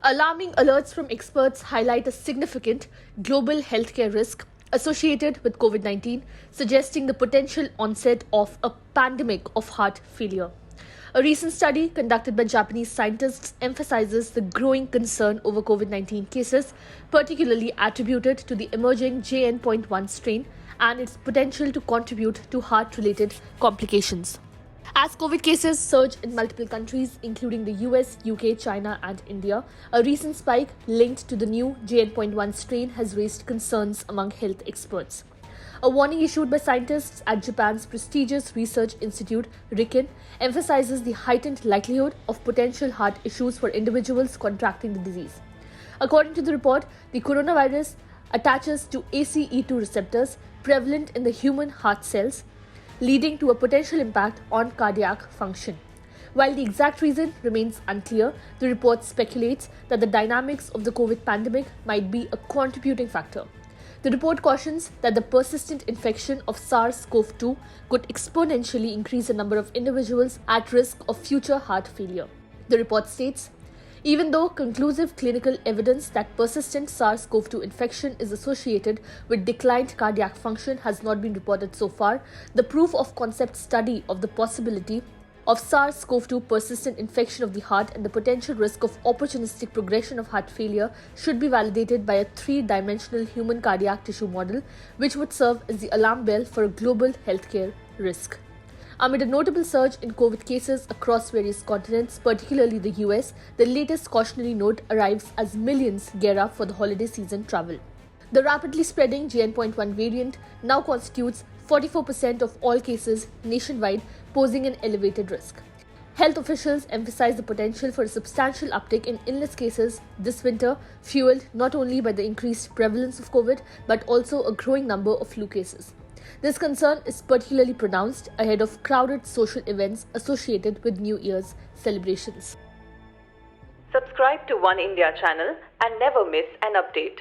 Alarming alerts from experts highlight a significant global healthcare risk associated with COVID-19, suggesting the potential onset of a pandemic of heart failure. A recent study conducted by Japanese scientists emphasizes the growing concern over COVID-19 cases, particularly attributed to the emerging JN.1 strain and its potential to contribute to heart-related complications. As COVID cases surge in multiple countries, including the US, UK, China, and India, a recent spike linked to the new JN.1 strain has raised concerns among health experts. A warning issued by scientists at Japan's prestigious research institute, RIKEN, emphasizes the heightened likelihood of potential heart issues for individuals contracting the disease. According to the report, the coronavirus attaches to ACE2 receptors prevalent in the human heart cells, leading to a potential impact on cardiac function. While the exact reason remains unclear, the report speculates that the dynamics of the COVID pandemic might be a contributing factor. The report cautions that the persistent infection of SARS-CoV-2 could exponentially increase the number of individuals at risk of future heart failure. The report states, even though conclusive clinical evidence that persistent SARS-CoV-2 infection is associated with declined cardiac function has not been reported so far, the proof of concept study of the possibility of SARS-CoV-2 persistent infection of the heart and the potential risk of opportunistic progression of heart failure should be validated by a three-dimensional human cardiac tissue model, which would serve as the alarm bell for a global healthcare risk. Amid a notable surge in COVID cases across various continents, particularly the US, the latest cautionary note arrives as millions gear up for the holiday season travel. The rapidly spreading JN.1 variant now constitutes 44% of all cases nationwide, posing an elevated risk. Health officials emphasize the potential for a substantial uptick in illness cases this winter, fueled not only by the increased prevalence of COVID, but also a growing number of flu cases. This concern is particularly pronounced ahead of crowded social events associated with New Year's celebrations. Subscribe to Oneindia channel and never miss an update.